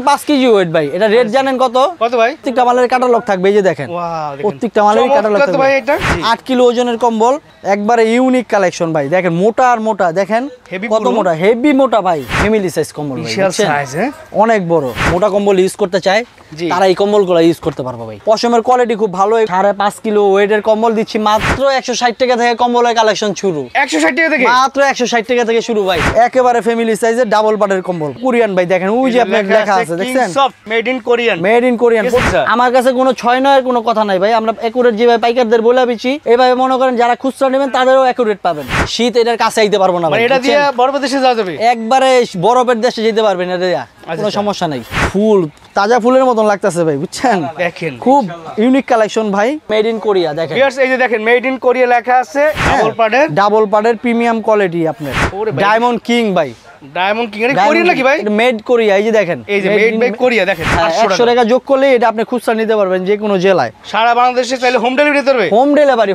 5 KG wait ভাই। এটা rate জানেন কত? কত ভাই? প্রত্যেকটা মালের ক্যাটালগ থাকবে, এই যে দেখেন। প্রত্যেকটা মালের ক্যাটালগ থাকবে ভাই। এটা 8 কিলো ওজনের কম্বল, একবারে ইউনিক কালেকশন ভাই। দেখেন মোটা আর মোটা, দেখেন কত মোটা, হেভি মোটা ভাই। ফ্যামিলি সাইজ কম্বল ভাই, বিশাল সাইজ। হ্যাঁ, অনেক বড়। মোটা কম্বল ইউজ করতে চায় তারা এই কম্বলগুলো ইউজ করতে পারবে ভাই। পশমের কোয়ালিটি খুব ভালো। 5.5 কিলো ওয়েটের কম্বল দিচ্ছি মাত্র 160 টাকা থেকে। কম্বলের কালেকশন শুরু 160 টাকা থেকে, মাত্র 160 টাকা থেকে শুরু ভাই। একেবারে ফ্যামিলি সাইজের ডাবল বাটের কম্বল, কোরিয়ান ভাই। দেখেন ওই যে আপনার লেখা আছে, দেখছেন made in Korean. Made in Korean. আমার কাছে কোনো 6-9 এর কোনো কথা নাই ভাই। আমরা একুরেট যেভাবে পাইকারদের বলে দিচ্ছি, এইভাবে মনে করেন যারা খুচরা নেবেন তাদেরও একুরেট পাবেন। শীত এটার কাছে আইতে পারবো না ভাই। এটা দিয়ে বরফের দেশে যাওয়া যাবে, একবারে বরফের দেশে যেতে পারবেন এটা দিয়া, কোনো সমস্যা নাই। ফুল তাজা ফুলের মতন লাগতেছে ভাই, বুঝছেন? দেখেন খুব ইউনিক কালেকশন ভাই, মেড ইন কোরিয়া। দেখেন ভিউয়ার্স, এই যে দেখেন মেড ইন কোরিয়া লেখা আছে। ডাবল পাড়ের প্রিমিয়াম কোয়ালিটি আপনার ডায়মন্ড কিং ভাই। ডায়মন্ড কিং এর কোরিয়ান নাকি ভাই? এটা মেড কোরিয়া, এই যে দেখেন, এই যে মেড বাই কোরিয়া। দেখেন 800 টাকা যোগ করলে এটা আপনি খুচরা নিতে পারবেন যে কোনো জেলায়, সারা বাংলাদেশে। চাইলে হোম ডেলিভারি করবে,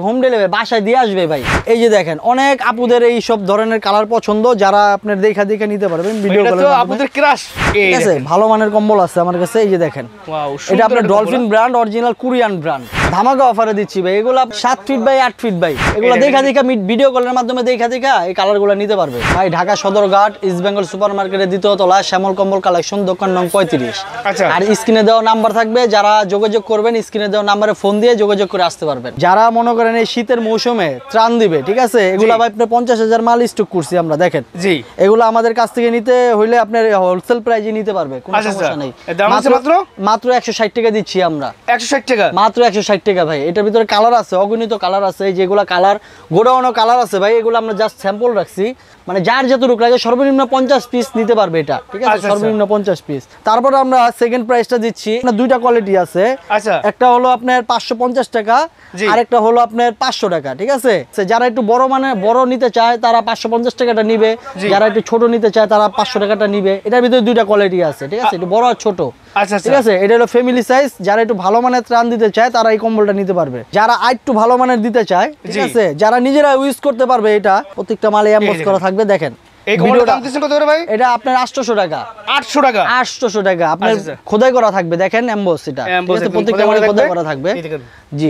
হোম ডেলিভারি বাসায় দিয়ে আসবে ভাই। এই যে দেখেন অনেক আপুদের এই সব ধরনের কালার পছন্দ, যারা আপনার দেখা নিতে পারবেন ভিডিও কলে। এটা তো আপুদের ক্রাশ। ঠিক আছে, ভালো মানের কম্বল আছে আমার কাছে। এই যে দেখেন, এটা আপনার dolphin brand, original Korean brand. ধামাকা অফারে দিচ্ছি ভাই। এগুলো 7 ফিট বাই 8 ফিট ভাই। এগুলো দেখা ভিডিও কলের মাধ্যমে দেখা এই কালারগুলো নিতে পারবে ভাই। ঢাকা সদরঘাট ইস্ট বেঙ্গল সুপার মার্কেটের 2য় তলা, শ্যামল কম্বল কালেকশন, দোকান নং 35। আর স্ক্রিনে দেওয়া নাম্বার থাকবে, যারা যোগাযোগ করবেন স্ক্রিনে দেওয়া নাম্বারে ফোন দিয়ে যোগাযোগ করে আসতে পারবেন। যারা মনে করেন এই শীতের মৌসুমে ত্রাণ দিবে, ঠিক আছে, এগুলো ভাই আপনার 50,000 মাল স্টক করছি আমরা। দেখেন জি, এগুলো আমাদের কাছ থেকে নিতে হইলে আপনার হোলসেল প্রাইসে নিতে পারবে, কোনো সমস্যা নাই। মাত্র 160 টাকা দিচ্ছি আমরা। 160 টাকা, মাত্র 160 টাকা ভাই। এটার ভিতরে কালার আছে, অগণিত কালার আছে। যেগুলো কালার গোডাউনও কালার আছে ভাই। এগুলো আমরা জাস্ট স্যাম্পল রাখছি, মানে যার যতটুকু লাগে সর্বনিম্ন 50 পিস নিতে পারবে এটা, ঠিক আছে, সর্বনিম্ন 50 পিস। তারপর আমরা সেকেন্ড প্রাইসটা দিচ্ছি। দুইটা কোয়ালিটি আছে, একটা হলো আপনার 550 টাকা, আর একটা হলো আপনার 500 টাকা, ঠিক আছে। যারা একটু বড় নিতে চায় তারা 550 টাকাটা নিবে, যারা একটু ছোট নিতে চায় তারা 500 টাকাটা নিবে। এটার ভিতরে দুইটা কোয়ালিটি আছে, ঠিক আছে, একটু বড় আর ছোট, ঠিক আছে। এটা হলো ফ্যামিলি সাইজ। যারা একটু ভালো মানের ত্রাণ দিতে চায় তারা এই কম্বলটা নিতে পারবে। যারা একটু ভালো মানের দিতে চায়, ঠিক আছে, যারা নিজেরা ইউজ করতে পারবে, এটা প্রত্যেকটা মালে এমবস করা থাকবে। দেখেন এই কম্বলটার দাম দিচ্ছেন কত করে ভাই? এটা আপনার 800 টাকা। 800 টাকা, 800 টাকা আপনার খোদাই করা থাকবে। দেখেন এমবস, এটা প্রত্যেকটা মালে খোদাই করা থাকবে। জি,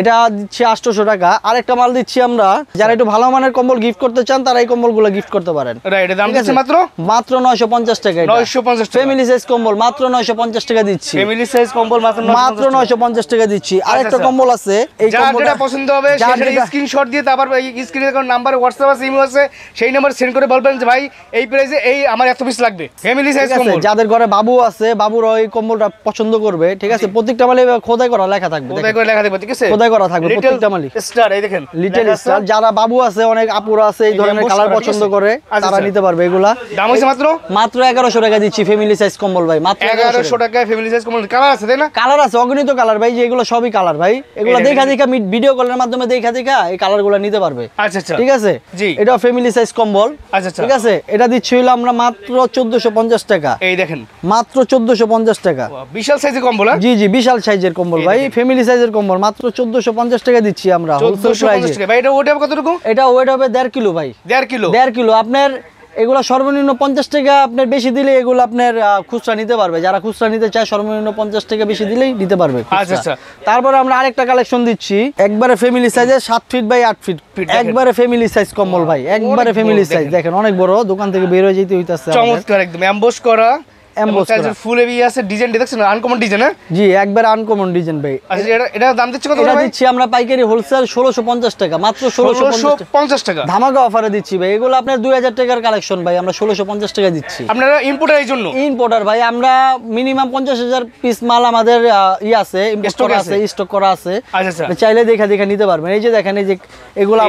এটা দিচ্ছি 800 টাকা। আরেকটা মাল দিচ্ছি আমরা, যারা একটু ভালো মানের কম্বল গিফট করতে চান তারা এই কম্বলগুলো গিফট করতে পারেন। এটা দাম দিচ্ছি মাত্র 950 টাকা। এটা 950 টাকা ফ্যামিলি সাইজ কম্বল, মাত্র 950 টাকা দিচ্ছি। ফ্যামিলি সাইজ কম্বল মাত্র 950 টাকা দিচ্ছি। আরেকটা কম্বল আছে, এই কম্বলটা পছন্দ হবে সেটা স্ক্রিনশট দিয়ে, তারপর এই স্ক্রিনে কোন নাম্বার হোয়াটসঅ্যাপ আছে, ইমেল আছে, সেই নাম্বার সেন্ড করে বলবেন যে ভাই এই প্রাইসে এই আমার এত পিস লাগবে। ফ্যামিলি সাইজ কম্বল। যাদের ঘরে বাবু আছে, বাবুরা এই কম্বলটা পছন্দ করবে, ঠিক আছে। প্রত্যেকটা মালে খোদাই করা লেখা থাকবে, খোদাই করে লেখা থাকবে, ঠিক আছে, খোদাই করা থাকবে প্রত্যেকটা মালে। স্টার, এই দেখেন লিটল স্টার। যারা বাবু আছে, অনেক আপুরা আছে এই ধরনের কালার পছন্দ করে, তারা নিতে পারবে এগুলা। দাম হইছে মাত্র 1100 টাকা দিচ্ছি ফ্যামিলি সাইজ কম্বল ভাই। মাত্র 1100 টাকায় ফ্যামিলি সাইজ কম্বল। কালার আছে তাই না? কালার আছে, অগণিত কালার ভাই। যে এগুলো সবই কালার ভাই। এগুলো দেখা ভিডিও কলের মাধ্যমে দেখা এই কালারগুলো নিতে পারবে। আচ্ছা আচ্ছা, ঠিক আছে। জি, এটা ফ্যামিলি সাইজ কম্বল। আচ্ছা আচ্ছা, ঠিক আছে। এটা দিচ্ছি হলো আমরা মাত্র 1450 টাকা। এই দেখেন মাত্র 1450 টাকা। বিশাল সাইজের কম্বল। জি জি, বিশাল সাইজের কম্বল ভাই, ফ্যামিলি সাইজের কম্বল। মাত্র 1450 টাকা দিচ্ছি আমরা হোলসেল প্রাইসে ভাই। এটা ওয়েট হবে কতটুকু? এটা ওয়েট হবে 1.5 কিলো ভাই। 1.5 কিলো আপনার। এগুলো সর্বনিম্ন 50 টাকা আপনার বেশি দিলে এগুলো আপনার খুচরা নিতে পারবে। যারা খুচরা নিতে চায় সর্বনিম্ন 50 টাকা বেশি দিলেই নিতে পারবে। আচ্ছা আচ্ছা। তারপরে আমরা আরেকটা কালেকশন দিচ্ছি, একবারে ফ্যামিলি সাইজে 7 ফিট বাই 8 ফিট, একবারে ফ্যামিলি সাইজ কম্বল ভাই, একবারে ফ্যামিলি সাইজ। দেখেন অনেক বড়, দোকান থেকে বের হয়ে যেতে হইতাছে। চমৎকার, একদম এমবস করা। ফুল হেভি আছে, ডিজাইন দেখছেন আনকমন ডিজাইন। জি, একবার আনকমন ডিজাইন ভাই। আচ্ছা, এটা দাম দিচ্ছি কত? এটা দিচ্ছি আমরা পাইকারি হোলসেল 1650 টাকা, মাত্র 1650 টাকা। ধামাকা অফারে দিচ্ছি ভাই। এগুলো আপনার 2000 টাকার কালেকশন ভাই, আমরা 1650 টাকা দিচ্ছি। আপনারা ইম্পোর্টার এই জন্য? ইম্পোর্টার ভাই, আমরা মিনিমাম 50,000 পিস মাল আমাদের আছে, স্টক করা আছে। আচ্ছা আচ্ছা, চাইলে দেখা নিতে পারবেন। এই যে দেখেন, এই যে এগুলো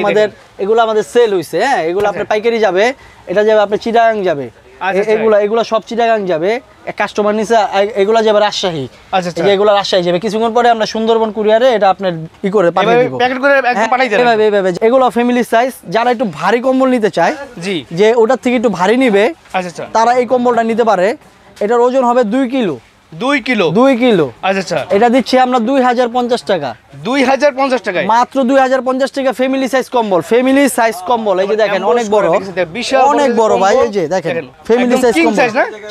আমাদের সেল হইছে। হ্যাঁ, এগুলো আপনার পাইকারি যাবে, এটা যাবে আপনার চিটাগাং যাবে, এগুলা সব চিটাগাং যাবে। কাস্টমার নিচে এগুলা যাবে রাজশাহী। আচ্ছা, এগুলা রাজশাহী যাবে। কিছুক্ষণ পরে আমরা সুন্দরবন কুরিয়ারে এটা আপনার ই করে পাঠিয়ে দেব, প্যাকেট করে একদম পাঠিয়ে দেব এইভাবে। এগুলো ফ্যামিলি সাইজ। যারা একটু ভারী কম্বল নিতে চায়, জি, যে ওটার থেকে একটু ভারী নিবে, আচ্ছা আচ্ছা, তারা এই কম্বলটা নিতে পারে। এটার ওজন হবে 2 কিলো। 2 কিলো। 2 কিলো। আচ্ছা আচ্ছা, এটা দিচ্ছি আমরা 2050 টাকা। 2050 টাকায় মাত্র 2050 টাকা ফ্যামিলি সাইজ কম্বল। ফ্যামিলি সাইজ কম্বল এই যে দেখেন অনেক বড়, অনেক বড় ভাই। এই যে দেখেন ফ্যামিলি সাইজ কম্বল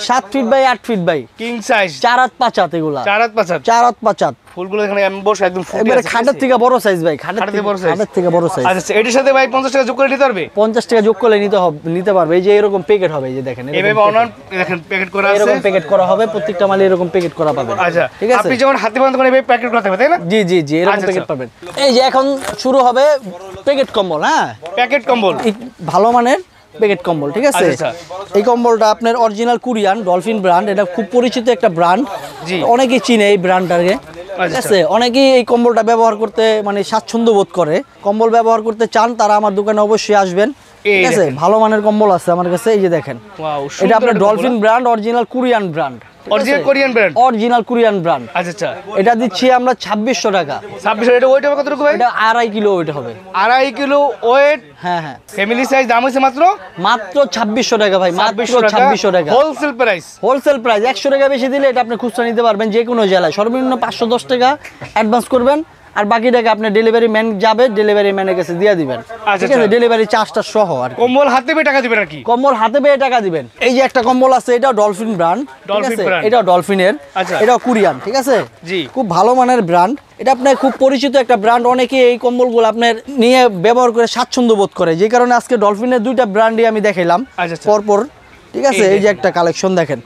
7 feet by 8 feet by king size, 4 হাত 5 হাত এগুলা 4 হাত 5 হাত। 4 হাত 5 হাত ফুলগুলো এখানে এমবস একদম ফুটে একবারে আছে। খাটের থেকে বড় সাইজ ভাই, খাটের থেকে বড় size। খাটের থেকে বড় সাইজ। আচ্ছা, এটার সাথে ভাই 50 টাকা যোগ করে নিতে পারবে? 50 টাকা যোগ করলে নিতে পারবে। এই যে এরকম প্যাকেট হবে, এই যে দেখেন এভাবে অনলাইন দেখেন প্যাকেট করা আছে, এরকম প্যাকেট করা হবে, প্রত্যেকটা মালে এরকম প্যাকেট করা পাবেন। আচ্ছা, ঠিক আছে, আপনি যেমন হাতে বাঁধ করে এভাবে প্যাকেট করতে হবে তাই না? জি জি জি, এরকম আচ্ছা, প্যাকেট আচ্ছা। পাবেন। এই যে এখন শুরু হবে প্যাকেট কম্বল। হ্যাঁ, প্যাকেট কম্বল ভালো মানের প্যাকেট কম্বল। ঠিক আছে, আচ্ছা, এই কম্বলটা আপনার অরিজিনাল কোরিয়ান ডলফিন ব্র্যান্ড। এটা খুব পরিচিত একটা ব্র্যান্ড, জি। অনেকেই চিনে এই ব্র্যান্ডটাকে। ঠিক আছে, অনেকেই এই কম্বলটা ব্যবহার করতে মানে স্বাচ্ছন্দ্য বোধ করে। কম্বল ব্যবহার করতে চান তারা আমার দোকানে অবশ্যই আসবেন। ঠিক আছে, ভালো মানের কম্বল আছে আমার কাছে। এই যে দেখেন, এটা আপনার dolphin brand, original Korean brand. Original Korean brand, original Korean brand. আচ্ছা আচ্ছা, এটা দিচ্ছি আমরা 2600 টাকা। 2600। এটা ওয়েট হবে কতটুকু ভাই? এটা 2.5 কিলো ওয়েট হবে। 2.5 কিলো ওয়েট। হ্যাঁ হ্যাঁ, ফ্যামিলি সাইজ দাম হচ্ছে মাত্র 2600 টাকা ভাই, মাত্র 2600 টাকা হোলসেল প্রাইস। Wholesale price. 100 টাকা বেশি দিলে এটা আপনি খুচরা নিতে পারবেন যে কোনো জেলায়। সর্বনিম্ন 510 টাকা অ্যাডভান্স করবেন, আর বাকি টাকা আপনি ডেলিভারি ম্যান যাবে, ডেলিভারি ম্যানের কাছে দিয়ে দিবেন। ঠিক আছে, ডেলিভারি চার্জটা সহ। আর কম্বল হাতে পেয়ে টাকা দিবেন আর কি? কম্বল হাতে পেয়ে টাকা দিবেন। এই যে একটা কম্বল আছে, এটা ডলফিন ব্র্যান্ড। এটা ডলফিনের, এটা কোরিয়ান। ঠিক আছে, জি, খুব ভালো মানের ব্র্যান্ড। এটা আপনার খুব পরিচিত একটা ব্র্যান্ড। অনেকে এই কম্বলগুলো আপনার নিয়ে ব্যবহার করে স্বাচ্ছন্দ্য বোধ করে, যে কারণে আজকে ডলফিনের দুইটা ব্র্যান্ডই আমি দেখাইলাম পরপর। ঠিক আছে, এই যে একটা কালেকশন দেখেন,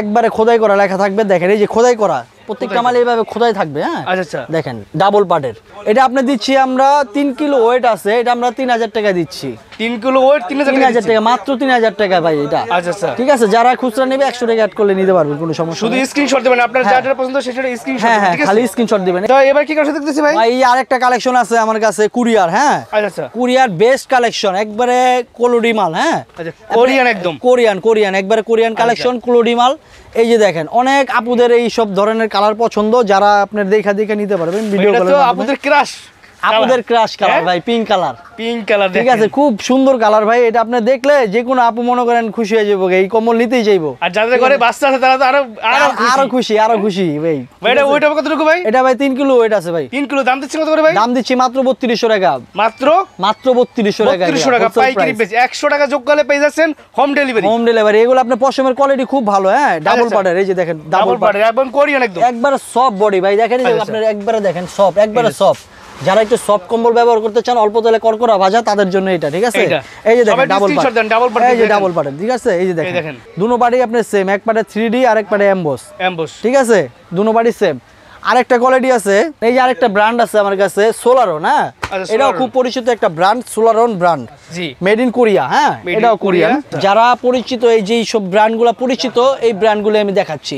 একবারে খোদাই করা লেখা থাকবে। দেখেন এই যে খোদাই করা, প্রত্যেকটা মালে এইভাবে খোদাই থাকবে। হ্যাঁ, আচ্ছা, দেখেন ডাবল পার্টের। এটা আপনি দিচ্ছি আমরা 3 কিলো ওয়েট আছে, এটা আমরা 3000 টাকা দিচ্ছি। 3 কিলো ওয়েট 3000 টাকা, মাত্র 3000 টাকা ভাই এটা। আচ্ছা, ঠিক আছে, যারা খুচরা নেবে 100 টাকা অ্যাড করলে নিতে পারবেন, কোনো সমস্যা শুধু নেই। স্ক্রিনশট দিবেন আপনার যেটা পছন্দ সেটা স্ক্রিনশট। হ্যাঁ হ্যাঁ, খালি স্ক্রিনশট দিবেন। তো এবার কি কালেকশন দেখতেছি ভাই? এই আরেকটা কালেকশন আছে আমার কাছে কুরিয়ার। হ্যাঁ, আচ্ছা, কুরিয়ার বেস্ট কালেকশন, একবারে কোলোডি মাল। হ্যাঁ, আচ্ছা, কোরিয়ান একদম কোরিয়ান একবারে কোরিয়ান কালেকশন, কোলোডি মাল। এই যে দেখেন, অনেক আপুদের এই সব ধরনের কালার পছন্দ, যারা আপনার দেখা নিতে পারবেন ভিডিও কলে। আপুদের ক্রাশ, আপুদের ক্রাশ কালার ভাই, পিঙ্ক কালার। পিঙ্ক কালার, ঠিক আছে, খুব সুন্দর কালার ভাই। এটা আপনি দেখলে যে কোনো আপু মনে করেন খুশি হয়ে যাবো, এই কম্বল নিতেই যাইবো। আর যাদের ঘরে বাচ্চা আছে তারা তো আরো খুশি ভাই। ভাই এটা ওয়েট হবে কতটুকু ভাই? এটা ভাই 3 কিলো ওয়েট আছে ভাই। 3 কিলো। দাম দিচ্ছি কত করে ভাই? দাম দিচ্ছি মাত্র 3200 টাকা। মাত্র 3200 টাকা। 3200 টাকা পাইকারি পেজ। 100 টাকা যোগ করলে পেয়ে যাচ্ছেন হোম ডেলিভারি। Home delivery. এগুলো আপনার পশমের কোয়ালিটি খুব ভালো। হ্যাঁ, ডাবল পার্টের। এই যে দেখেন ডাবল পার্টের, একদম কোরিয়ান একদম, একবারে সফট বডি ভাই। দেখেন আপনার একবারে দেখেন সফট, একবারে সফট। যারা একটু সফট কম্বল ব্যবহার করতে চান, অল্প তেলে করকরা ভাজা, তাদের জন্য এটা। ঠিক আছে, এই যে দেখেন ডাবল পার্ট, এই যে ডাবল পার্ট। ঠিক আছে, এই যে দেখেন দুনো পার্টি আপনার সেম, এক পার্টে 3D আর এক পার্টে এমবস। ঠিক আছে, দুনো পার্টি সেম। আরেকটা কোয়ালিটি আছে, এই যে আরেকটা ব্র্যান্ড আছে আমার কাছে, সোলারন। হ্যাঁ, এটাও খুব পরিচিত একটা ব্র্যান্ড, সোলারন ব্র্যান্ড, মেড ইন কোরিয়া। হ্যাঁ, এটাও কোরিয়ান। যারা পরিচিত, এই যে সব ব্র্যান্ডগুলো পরিচিত, এই ব্র্যান্ডগুলো আমি দেখাচ্ছি।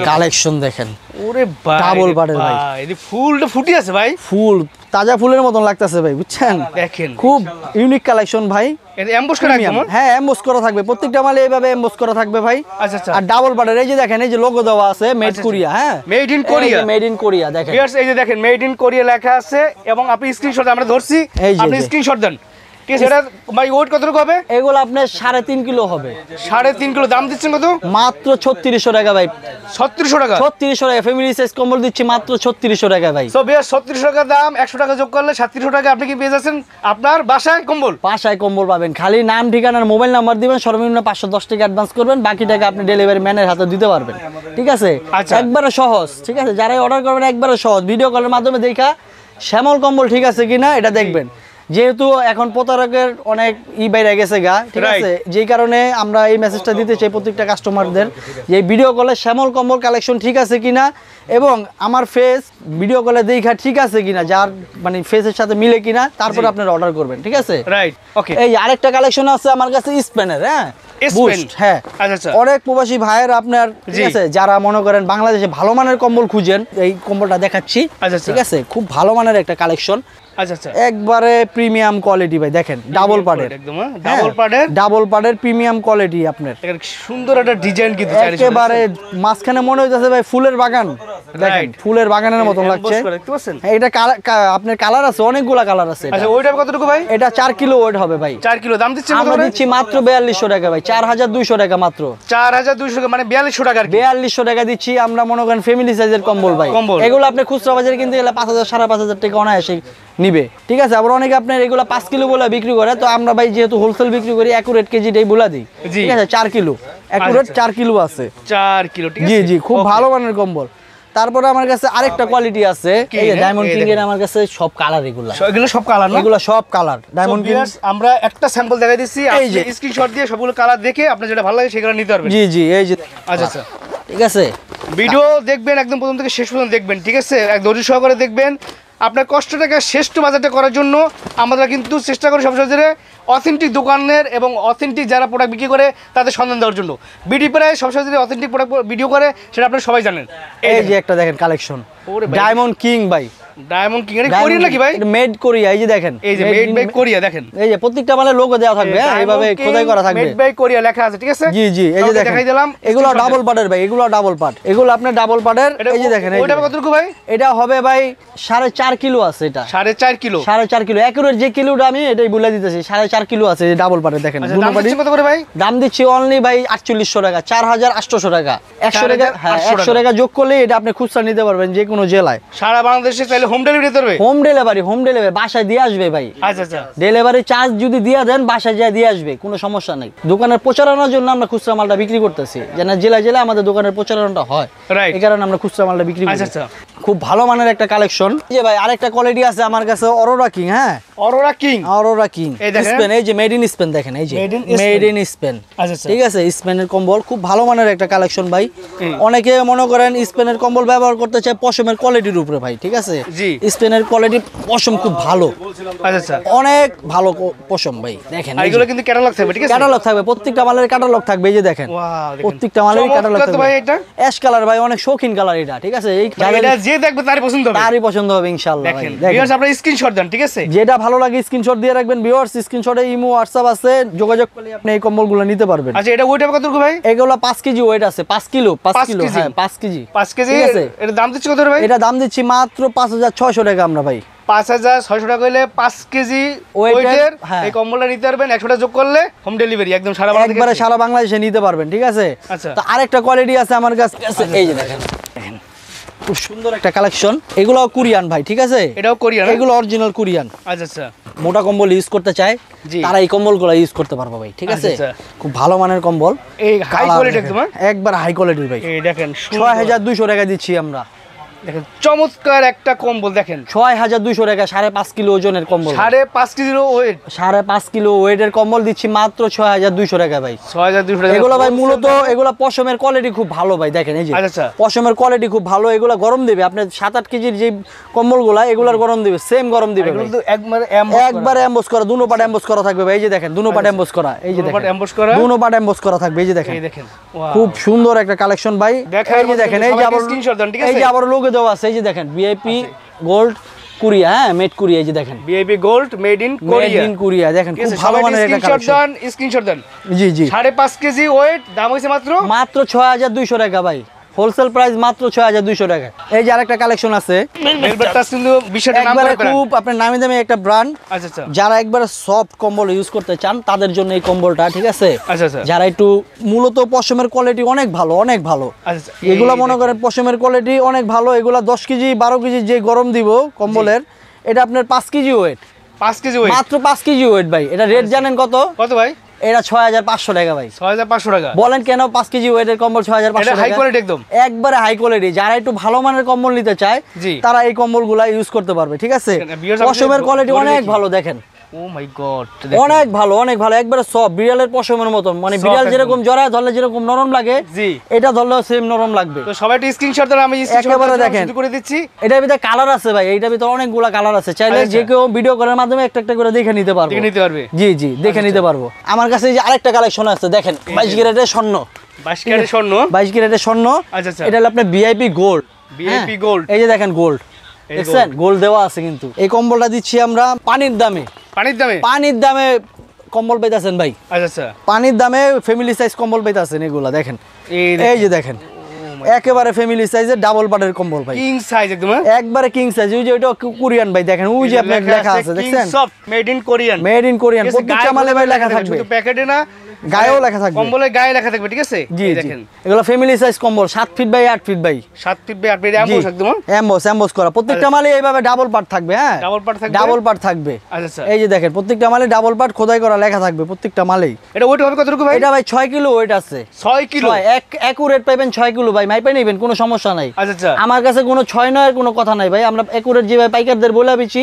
কালেকশন দেখেন, ওরে ভাই ডাবল পার্টের ভাই। এই ফুলটা ফুটি আছে ভাই, ফুল তাজা ফুলের মতন লাগতেছে ভাই, বুঝছেন? দেখেন খুব ইউনিক কালেকশন ভাই। এটা এমবস করা একদম। হ্যাঁ, এমবস করা থাকবে, প্রত্যেকটা মালে এইভাবে এমবস করা থাকবে ভাই। আচ্ছা আচ্ছা, আর ডাবল পার্টের। এই যে দেখেন, এই যে লোগো দেওয়া আছে মেড কোরিয়া। হ্যাঁ, made in Korea, made in Korea. দেখেন ভিউয়ার্স, এই যে দেখেন মেড ইন কোরিয়া লেখা আছে, এবং আপনি স্ক্রিনশট আমরা ধরছি, আপনি স্ক্রিনশট দেন। ঠিক আছে, এটা ভাই ওয়েট কতটুকু হবে? এগুলো আপনার 3.5 কিলো হবে। 3.5 কিলো। দাম দিচ্ছেন কত? মাত্র 3600 টাকা ভাই। 3600 টাকা। 3600 টাকা ফ্যামিলি সাইজ কম্বল দিচ্ছি মাত্র 3600 টাকা ভাই। সো ভিউয়ার্স, 3600 টাকা দাম, 100 টাকা যোগ করলে 3700 টাকা আপনি কি পেয়ে যাচ্ছেন আপনার বাসায় কম্বল। বাসায় কম্বল পাবেন, খালি নাম, ঠিকানা, মোবাইল নাম্বার দিবেন, সর্বনিম্ন 510 টাকা অ্যাডভান্স করবেন, বাকি টাকা আপনি ডেলিভারি ম্যানের হাতে দিতে পারবেন। ঠিক আছে, একবারে সহজ। ঠিক আছে, যারাই অর্ডার করবেন একবারে সহজ, ভিডিও কলের মাধ্যমে দেখা শ্যামল কম্বল ঠিক আছে কিনা এটা দেখবেন। যেহেতু এখন প্রতারকের অনেক বাইরে গেছে গা। ঠিক আছে, যেই কারণে আমরা এই মেসেজটা দিতে চাই প্রত্যেকটা কাস্টমারদের, যে ভিডিও কলে শ্যামল কম্বল কালেকশন ঠিক আছে কিনা, এবং আমার ফেস ভিডিও কলে দেখা ঠিক আছে কিনা, যার মানে ফেসের সাথে মিলে কিনা, তারপর আপনারা অর্ডার করবেন। ঠিক আছে, রাইট, ওকে। এই আরেকটা কালেকশন আছে আমার কাছে স্পেনের। হ্যাঁ, হ্যাঁ, অনেক প্রবাসী ভাইয়ের আপনার, ঠিক আছে, যারা মনে করেন বাংলাদেশে ভালো মানের কম্বল খুঁজেন, এই কম্বলটা দেখাচ্ছি। ঠিক আছে, খুব ভালো মানের একটা কালেকশন, একবারে প্রিমিয়াম কোয়ালিটি ভাই। দেখেন ডাবল পার্টের, একদম ডাবল পার্টের প্রিমিয়াম কোয়ালিটি। আপনার সুন্দর একটা ডিজাইন, কিন্তু একেবারে মাঝখানে মনে হইতেছে ভাই ফুলের বাগান। দেখেন ফুলের বাগানের মতো লাগছে, দেখতে পাচ্ছেন? এটা আপনার কালার আছে, অনেকগুলা কালার আছে। আচ্ছা ওইটা কতটুকু ভাই? এটা 4 কিলো ওয়েট হবে ভাই। 4 কিলো দাম দিচ্ছেন কত? আমরা দিচ্ছি মাত্র 4200 টাকা ভাই, 4200 টাকা মাত্র। 4200 টাকা মানে 4200 টাকা। 4200 টাকা দিচ্ছি আমরা, মনে করেন ফ্যামিলি সাইজের কম্বল ভাই। এগুলো আপনি খুচরা বাজারে কিনতে গেলে 5000 5500 টাকা অনায়াসে নিবে, ঠিক আছে। আবার অনেকে আপনার এগুলো 5 কিলো বলে বিক্রি করে, তো আমরা ভাই যেহেতু হোলসেল বিক্রি করি একুরেট কেজিটাই বলে দিই, ঠিক আছে। 4 কিলো একুরেট 4 কিলো আছে, 4 কিলো, ঠিক আছে। জি জি, খুব ভালো মানের কম্বল। তারপরে আমার কাছে আরেকটা কোয়ালিটি আছে, এই যে ডায়মন্ড কিং এর আমার কাছে সব কালার, এগুলো সব কালার না? এগুলো সব কালার ডায়মন্ড কিং। আমরা একটা স্যাম্পল দেখাই দিচ্ছি, আপনি স্ক্রিনশট দিয়ে সবগুলো কালার দেখে আপনার যেটা ভালো লাগে সেগুলো নিতে পারবেন। জি জি, এই যে আচ্ছা আচ্ছা, ঠিক আছে। ভিডিও দেখবেন একদম প্রথম থেকে শেষ পর্যন্ত দেখবেন, ঠিক আছে। এক ধৈর্য সহকারে দেখবেন। আপনার কষ্ট টাকা শ্রেষ্ঠ বাজারটা করার জন্য আমরা কিন্তু চেষ্টা করি সবসময় অথেন্টিক দোকানের এবং অথেন্টিক যারা প্রোডাক্ট বিক্রি করে তাদের সন্ধান দেওয়ার জন্য। বিডি প্রায় সবসময় অথেন্টিক প্রোডাক্ট ভিডিও করে, সেটা আপনারা সবাই জানেন। এই যে একটা দেখেন কালেকশন ডায়মন্ড কিং ভাই, ডায়মন্ড কিং এর কোরিয়া নাকি ভাই? এটা মেড কোরিয়া, এই যে দেখেন, এই যে মেড বাই কোরিয়া, দেখেন এই যে প্রত্যেকটা মানে লোগো দেওয়া থাকবে, এইভাবে খোদাই করা থাকবে, মেড বাই কোরিয়া লেখা আছে, ঠিক আছে। জি জি, এই যে দেখেন দেখাই দিলাম। এগুলো ডাবল পার্টের ভাই, এগুলো ডাবল পার্ট, এগুলো আপনি ডাবল পার্টের। এই যে দেখেন ওইটা কতটুকু ভাই? এটা হবে ভাই 4.5 কিলো আছে, এটা 4.5 কিলো, 4.5 কিলো একুরেট যে কিলোটা আমি এটাই বলে দিতেছি, 4.5 কিলো আছে এই ডাবল পার্টের। দেখেন দাম দিচ্ছেন কত করে ভাই? দাম দিচ্ছি অনলি ভাই 4800 টাকা, 4800 টাকা, 100 টাকা, হ্যাঁ 100 টাকা যোগ করলে এটা আপনি খুচরা নিতে পারবেন যে কোনো জেলায়, সারা বাংলাদেশে চাইলে হোম ডেলিভারি দিতে পারবে। হোম ডেলিভারি বাসায় দিয়ে আসবে ভাই। আচ্ছা আচ্ছা, ডেলিভারি চার্জ যদি দিয়ে দেন বাসায় যা দিয়ে আসবে, কোনো সমস্যা নাই। দোকানের প্রচারণার জন্য আমরা খুচরা মালটা বিক্রি করতেছি, যেন জেলায় জেলায় আমাদের দোকানের প্রচারণাটা হয়, এই কারণে আমরা খুচরা মালটা বিক্রি করি। আচ্ছা, খুব ভালো মানের একটা কালেকশন। যে ভাই আরেকটা কোয়ালিটি আছে আমার কাছে, অরোরা কিং। হ্যাঁ অরোরা কিং, স্পেন, এই যে মেড ইন স্পেন, দেখেন এই যে মেড ইন স্পেন, ঠিক আছে। স্পেনের কম্বল খুব ভালো মানের একটা কালেকশন ভাই। অনেকে মনে করেন স্পেনের কম্বল ব্যবহার করতে চায় পশমের কোয়ালিটির উপরে ভাই, ঠিক আছে। স্পেনের কোয়ালিটি পশম খুব ভালো, আচ্ছা অনেক ভালো পশম ভাই। দেখেন এগুলো কিন্তু ক্যাটালগ থাকবে, ঠিক আছে। ক্যাটালগ থাকবে, প্রত্যেকটা মালের ক্যাটালগ থাকবে, এই যে দেখেন প্রত্যেকটা মালের ক্যাটালগ থাকবে ভাই। এটা অ্যাশ কালার ভাই, অনেক শৌখিন কালার এটা, ঠিক আছে। এই এটা যে দেখবে তারই পছন্দ হবে, তারই পছন্দ হবে ইনশাআল্লাহ ভাই। দেখেন ভিউয়ার্স, আপনারা স্ক্রিনশট দেন, ঠিক আছে। যেটা ভালো লাগে স্ক্রিনশট দিয়ে রাখবেন ভিউয়ার্স। স্ক্রিনশটে ইমো হোয়াটসঅ্যাপ আছে, যোগাযোগ করলে আপনি এই কম্বলগুলো নিতে পারবেন। আচ্ছা এটা ওয়েট কতটুকু ভাই? এগুলো 5 কেজি ওয়েট আছে, 5 কিলো, 5 কিলো, হ্যাঁ 5 কেজি, 5 কেজি। এটা দাম দিচ্ছি কত ভাই? এটা দাম দিচ্ছি মাত্র 5600 টাকা আমরা ভাই। 5600 টাকা হইলে 5 কেজি ওয়েটের এই কম্বলটা নিতে পারবেন। 100 টাকা যোগ করলে হোম ডেলিভারি একদম সারা বাংলাদেশে, একবারে সারা বাংলাদেশে নিতে পারবেন, ঠিক আছে। আচ্ছা, তো আরেকটা কোয়ালিটি আছে আমার কাছে, এই যে দেখেন খুব সুন্দর একটা কালেকশন। এগুলো কোরিয়ান ভাই, ঠিক আছে। এটাও কোরিয়ান, এগুলো অরিজিনাল কোরিয়ান। আচ্ছা আচ্ছা, মোটা কম্বল ইউজ করতে চায় তারা এই কম্বলগুলো ইউজ করতে পারবে ভাই, ঠিক আছে। খুব ভালো মানের কম্বল, এই হাই কোয়ালিটি একদম, একবার হাই কোয়ালিটির ভাই। এই দেখেন 6200 টাকা দিচ্ছি আমরা। দেখেন চমৎকার একটা কম্বল, দেখেন 6200 টাকা, 5.5 কিলো ওজনের কম্বল, 5.5 কেজির ওয়েট, 5.5 কিলো ওয়েটের কম্বল দিচ্ছি মাত্র 6200 টাকা ভাই। 6200 টাকা। এগুলো ভাই মূলত এগুলো পশমের কোয়ালিটি খুব ভালো ভাই, দেখেন এই যে আচ্ছা পশমের কোয়ালিটি খুব ভালো। এগুলো গরম দিবে, আপনি 7-8 কেজির যে কম্বলগুলা এগুলোর গরম দিবে, সেম গরম দিবে। এগুলো তো একবার এমবস করা, দুনো পাট এমবস করা থাকবে ভাই, এই যে দেখেন দুনো পাট এমবস করা, এই যে দেখেন এমবস করা, দুনো পাট এমবস করা থাকবে, এই যে দেখেন খুব সুন্দর একটা কালেকশন ভাই। এই যে দেখেন, এই যে আবার স্ক্রিনশট দেন, ঠিক আছে। এই যে আবার লোগো দেওয়া আছে, এই যে দেখেন ভিআইপি গোল্ড কোরিয়া, হ্যাঁ মেড কোরিয়া, এই যে দেখেন VIP gold made in Korea, দেখেন খুব ভালো মানের একটা কালেকশন। স্ক্রিনশট দেন। জি জি, 5.5 কেজি ওয়েট, দাম হইছে মাত্র 6200 টাকা ভাই। হোলসেল প্রাইস মাত্র 6200 টাকা। এই যে আরেকটা কালেকশন আছে, ভেলভেটটা কিন্তু বিষয়টা নাম করে খুব আপনার নামি দামি একটা ব্র্যান্ড। আচ্ছা আচ্ছা, যারা একবারে সফট কম্বল ইউজ করতে চান তাদের জন্য এই কম্বলটা, ঠিক আছে। আচ্ছা আচ্ছা, যারা একটু মূলত পশমের কোয়ালিটি অনেক ভালো, অনেক ভালো। আচ্ছা, এগুলা মনে করেন পশমের কোয়ালিটি অনেক ভালো। এগুলা 10 কেজি 12 কেজি যে গরম দিব কম্বলের, এটা আপনার 5 কেজি ওয়েট, 5 কেজি ওয়েট, মাত্র 5 কেজি ওয়েট ভাই। এটা রেট জানেন কত ভাই? এটা 6500 টাকা ভাই। 6500 টাকা। বলেন কেন 5 কেজি ওয়েটের কম্বল 6500 টাকা? হাই কোয়ালিটি একদম, একবারে হাই কোয়ালিটি। যারা একটু ভালো মানের কম্বল নিতে চায় তারা এই কম্বলগুলা ইউজ করতে পারবে, ঠিক আছে। পশমের কোয়ালিটি অনেক ভালো, দেখেন ও মাই গড, অনেক ভালো, অনেক ভালো, একবারে সফট, বিড়ালের পশমের মতন। মানে বিড়াল যেরকম জড়ায় ধরলে যেরকম নরম লাগে, এটা ধরলেও সেম নরম লাগবে। তো সবাই একটা স্ক্রিনশট দেন, আমি একেবারে দেখেন করে দিচ্ছি। এটার ভিতরে কালার আছে ভাই, এইটার ভিতরে অনেকগুলা কালার আছে। চাইলে যে কেউ ভিডিও করার মাধ্যমে একটা একটা করে দেখে নিতে পারবে, জি জি, দেখে নিতে পারবো। আমার কাছে এই যে আরেকটা কালেকশন আছে, দেখেন 22 ক্যারেটের স্বর্ণ, 22 ক্যারেটের স্বর্ণ, 22 ক্যারেটের স্বর্ণ। আচ্ছা আচ্ছা, এটা হলো আপনার ভিআইপি গোল্ড, ভিআইপি গোল্ড, এই যে দেখেন গোল্ড, দেখছেন গোল্ড দেওয়া আছে কিন্তু। এই কম্বলটা দিচ্ছি আমরা পানির দামে, পানির দামে কম্বল পাইতাছেন ভাই। আচ্ছা আচ্ছা, পানির দামে ফ্যামিলি সাইজ কম্বল পাইতাছেন। এগুলা দেখেন, এই যে দেখেন একেবারে ফ্যামিলি সাইজের ডাবল পাটের কম্বল ভাই, কিং সাইজ একদম, একবারে কিং সাইজ। ওই যে ওইটা কোরিয়ান ভাই, দেখেন ওই যে আপনার লেখা আছে দেখছেন, made in Korean, made in Korean, প্রত্যেকটা মালে ভাই লেখা থাকবে, শুধু প্যাকেটে না গায়েও লেখা থাকবে, কম্বলের গায়ে লেখা থাকবে, ঠিক আছে? জি দেখেন এগুলো ফ্যামিলি সাইজ কম্বল, 7 ফিট বাই 8 ফিট ভাই, 7 ফিট বাই 8 ফিট এমবস একদম, এমবস করা, প্রত্যেকটা মালে এইভাবে ডাবল পার্ট থাকবে। হ্যাঁ ডাবল পার্ট থাকবে। আচ্ছা এই যে দেখেন প্রত্যেকটা মালে ডাবল পার্ট খোদাই করা লেখা থাকবে প্রত্যেকটা মালেই। এটা ওয়েট হবে কতটুকু ভাই? এটা ভাই 6 কিলো ওয়েট আছে, 6 কিলো একুরেট পাইবেন 6 কিলো ভাই, মাইপে নেবেন কোনো সমস্যা নাই। আচ্ছা আমার কাছে কোনো 6-9 এর কোনো কথা নাই ভাই, আমরা একুরেট যেভাবে পাইকারদের বলে দিচ্ছি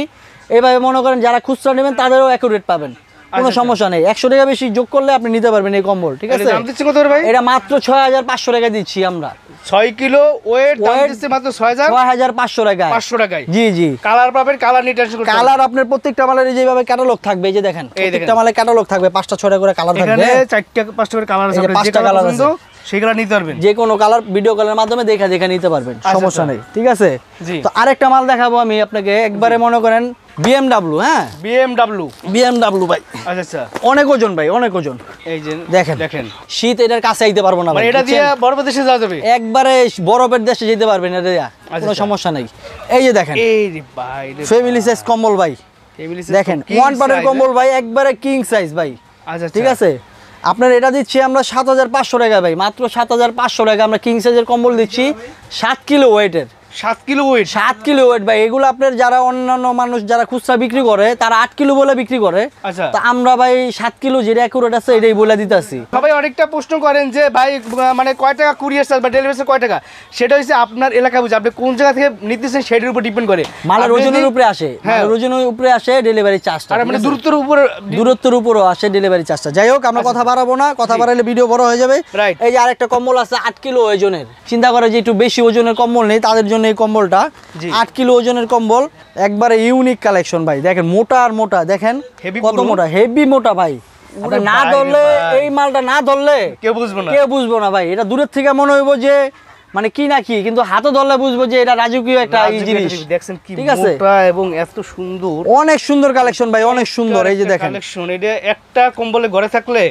এইভাবে মনে করেন যারা খুচরা নেবেন তাদেরও একুরেট পাবেন, কোনো সমস্যা নেই। 100 টাকা বেশি যোগ করলে আপনি নিতে পারবেন এই কম্বল, ঠিক আছে? দাম দিচ্ছি কত ভাই? এটা মাত্র 6500 টাকা দিচ্ছি আমরা। 6 কিলো ওয়েট দাম দিচ্ছি মাত্র 6500 টাকায়, 500 টাকায়। জি জি। কালার পাবেন, কালার নিয়ে টেনশন করতে হবে। কালার আপনার প্রত্যেকটা মালের যেভাবে ক্যাটালগ থাকবে, এই যে দেখেন প্রত্যেকটা মালের ক্যাটালগ থাকবে, 5টা 6টা করে কালার থাকবে, এখানে 4টা 5টা করে কালার আছে, এই যে 5টা কালার আছে, সেগুলো নিতে পারবেন, যে কোনো কালার ভিডিও কলের মাধ্যমে দেখে নিতে পারবেন, সমস্যা নেই, ঠিক আছে? তো আরেকটা মাল দেখাবো আমি আপনাকে, একবারে মনে করেন BMW। হ্যাঁ BMW ভাই, আচ্ছা অনেক ওজন ভাই, অনেক ওজন। এই যে দেখেন শীত এটার কাছে আইতে পারবো না ভাই, এটা দিয়ে বরফের দেশে যাওয়া যাবে, একবারে বরফের দেশে যেতে পারবেন এটা দিয়া, কোনো সমস্যা নাই। এই যে দেখেন এই রে ভাই, ফ্যামিলি সাইজ কম্বল ভাই, দেখেন ওয়ান পার্টের কম্বল ভাই, একবারে কিং সাইজ ভাই। আচ্ছা ঠিক আছে, আপনার এটা দিচ্ছি আমরা 7500 টাকা ভাই, মাত্র 7500 টাকা আমরা কিং সাইজের কম্বল দিচ্ছি, 7 কিলো ওয়েটের, 7 কিলো ওয়েট, 7 কিলো ওয়েট ভাই। এগুলো আপনার যারা অন্যান্য মানুষ যারা খুচরা বিক্রি করে তারা 8 কিলো বলে বিক্রি করে, আচ্ছা তো আমরা ভাই 7 কিলো যেটা অ্যাকুরেট আছে এটাই বলে দিতেছি। সবাই অনেকটা প্রশ্ন করেন যে ভাই মানে কয় টাকা কুরিয়ার চার্জ বা ডেলিভারি চার্জ কয় টাকা, সেটা হচ্ছে আপনার এলাকা বুঝে আপনি কোন জায়গা থেকে নিতেছেন সেটার উপর ডিপেন্ড করে, মালের ওজনের উপরে আসে, মালের ওজনের উপরে আসে ডেলিভারি চার্জটা, আর মানে দূরত্বের উপরও আসে ডেলিভারি চার্জটা। যাই হোক আমরা কথা বাড়াবো না, কথা বাড়ালে ভিডিও বড় হয়ে যাবে। এই যে আরেকটা কম্বল আছে 8 কিলো ওজনের, চিন্তা করে যে একটু বেশি ওজনের কম্বল নেই তাদের জন্য এই কম্বলটা, 8 কিলো ওজনের কম্বল, একবারে ইউনিক কালেকশন ভাই। দেখেন মোটা আর মোটা, দেখেন কত মোটা, হেভি মোটা ভাই। না ধরলে এই মালটা না ধরলে কেউ বুঝবো না ভাই, এটা দূরের থেকে মনে হইব যে মানে কি না কি, কিন্তু হাতে ধরলে বুঝবো যে এটা রাজকীয় একটা জিনিস। দেখছেন কি ঠিক আছে, মোটা এবং এত সুন্দর, অনেক সুন্দর কালেকশন ভাই, অনেক সুন্দর। এই যে দেখেন কালেকশন, এটা একটা কম্বলে ঘরে থাকলে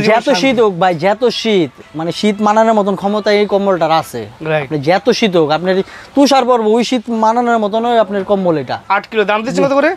যত শীত হোক ভাই, যত শীত মানে শীত মানানোর মতন ক্ষমতা এই কম্বলটার আছে। আপনি যত শীত হোক, আপনার তুষার পর্ব ওই শীত মানানোর মতন আপনার কম্বল এটা। 8 কিলো দাম দিচ্ছি কত করে?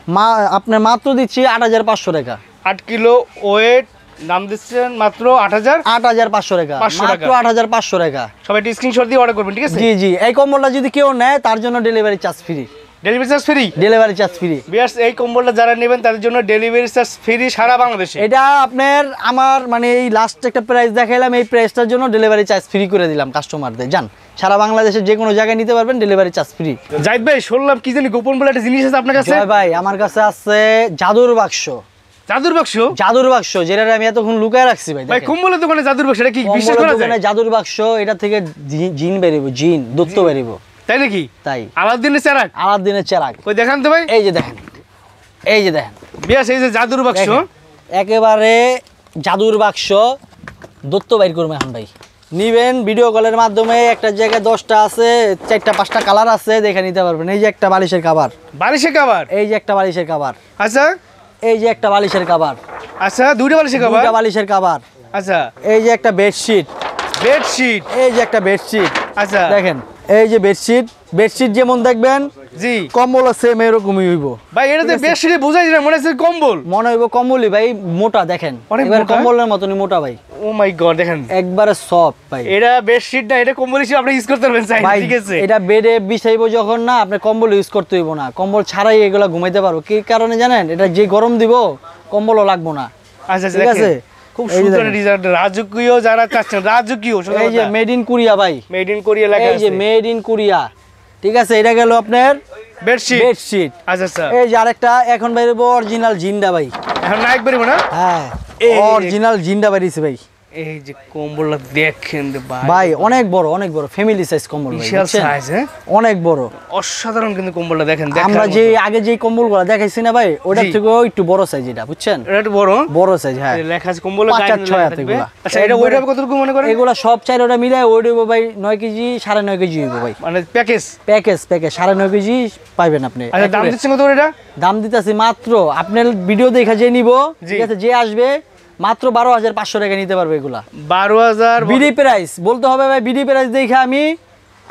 আপনার মাত্র দিচ্ছি 8500 টাকা। 8 কিলো ওয়েট দাম দিচ্ছেন মাত্র 8500 টাকা, মাত্র 8500 টাকা। সবাই স্ক্রিনশট দিয়ে অর্ডার করবেন, ঠিক আছে? জি জি, এই কম্বলটা যদি কেউ নেয় তার জন্য delivery charge free, delivery charge free, delivery charge free. বিয়ার্স এই কম্বলটা যারা নেবেন তাদের জন্য ডেলিভারি চার্জ ফ্রি সারা বাংলাদেশে। এটা আপনার আমার মানে এই লাস্ট একটা প্রাইস দেখাইলাম, এই প্রাইসটার জন্য ডেলিভারি চার্জ ফ্রি করে দিলাম কাস্টমারদের। জান সারা বাংলাদেশের যে কোনো জায়গায় নিতে পারবেন, ডেলিভারি চার্জ ফ্রি। জাহিদ ভাই শুনলাম কি জানি গোপন বলে একটা জিনিস আছে আপনার কাছে? ভাই আমার কাছে আছে জাদুর বাক্স। জাদুর বাক্স যেটা আমি এতক্ষণ লুকায় রাখছি ভাই। ভাই কম্বলের দোকানে জাদুর বাক্স, এটা কি বিশ্বাস করা যায়? জাদুর বাক্স, এটা থেকে জিন বেরিব, জিন দত্ত বেরিব। তাই নাকি? তাই। আলাদিনের চেরাগ কই দেখান তো ভাই। এই যে দেখেন, এই যে দেখেন বিয়াস, এই যে জাদুর বাক্স, একেবারে জাদুর বাক্স দত্ত বাইর করবো এখন ভাই। নিবেন ভিডিও কলের মাধ্যমে, একটা জায়গায় 10টা আছে, 4টা 5টা কালার আছে, দেখে নিতে পারবেন। এই যে একটা বালিশের কভার, এই যে একটা বালিশের কভার, আচ্ছা এই যে একটা বালিশের কভার, আচ্ছা দুইটা বালিশের কভার, আচ্ছা এই যে একটা বেডশিট, এই যে একটা বেডশিট, আচ্ছা দেখেন এই যে বেডশিট যেমন দেখবেন জি কম্বল সেম এরকমই হইব ভাই। এটাতে বেডশিটে বোঝাই যায় মনে হচ্ছে কম্বল, মনে হইব কম্বলই ভাই। মোটা দেখেন, এবার কম্বলের মতনই মোটা ভাই। ও মাই গড, দেখেন একবারে সফট ভাই। এটা বেডশিট না, এটা কম্বল হিসেবে আপনি ইউজ করতে পারবেন, ঠিক আছে? এটা বেডে বিছাইবো যখন না, আপনি কম্বল ইউজ করতে হইব না, কম্বল ছাড়াই এগুলা ঘুমাইতে পারবো। কি কারণে জানেন? এটা যে গরম দিব কম্বলও লাগবো না। আচ্ছা ঠিক আছে, খুব সুন্দর ডিজাইন, রাজকীয় যারা চাচ্ছেন, রাজকীয়। এই যে মেড ইন কোরিয়া ভাই, মেড ইন কোরিয়া লেখা আছে, এই যে মেড ইন কোরিয়া, ঠিক আছে? এটা গেল আপনার বেডশিট। আচ্ছা আচ্ছা, এই যে আরেকটা এখন বেরোবো অরিজিনাল জিন্ডা ভাই। এখন নাইক বেরোবো না? হ্যাঁ, অরিজিনাল জিন্ডা বেরিয়েছে ভাই। এই যে কম্বলটা দেখেন ভাই, অনেক বড় ফ্যামিলি সাইজ কম্বল, বিশাল সাইজ, হ্যাঁ অনেক বড়, অসাধারণ। কিন্তু কম্বলটা দেখেন, আমরা যে আগে যে কম্বলগুলো দেখাইছি না ভাই, ওটার থেকেও একটু বড় সাইজ এটা, বুঝছেন? এটা একটু বড় সাইজ, হ্যাঁ। লেখা আছে কম্বলের গায়ে থাকবে। আচ্ছা এটা ওয়েট হবে কতটুকু মনে করেন? এগুলা সব চাইরোটা মিলায় ওয়েট হবে ভাই 9 কেজি 9.5 কেজি হবে ভাই, মানে প্যাকেজ 9.5 কেজি পাবেন আপনি। আচ্ছা দাম দিচ্ছেন কত এটা? দাম দিতেছি মাত্র আপনার ভিডিও দেখা যে নিব, ঠিক আছে? যে আসবে মাত্র 12,500 টাকা নিতে পারবে এগুলা। 12,000 বিডি প্রাইস বলতে হবে ভাই, বিডি প্রাইস দেখে আমি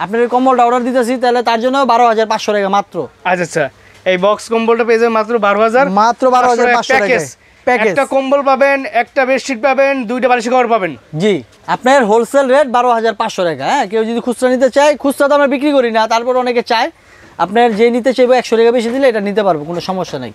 আপনার এই কম্বলটা অর্ডার দিতেছি, তাহলে তার জন্য 12,500 টাকা মাত্র। আচ্ছা আচ্ছা, এই বক্স কম্বলটা পেয়ে যাবেন মাত্র 12,000, মাত্র 12,500 টাকা প্যাকেজ। একটা কম্বল পাবেন, একটা বেডশিট পাবেন, দুইটা বালিশ কভার পাবেন। জি, আপনার হোলসেল রেট 12,500 টাকা। হ্যাঁ, কেউ যদি খুচরা নিতে চায়, খুচরা তো আমরা বিক্রি করি না, তারপর অনেকে চায়, আপনার যে নিতে চাইবো 100 টাকা বেশি দিলে এটা নিতে পারবো, কোনো সমস্যা নাই।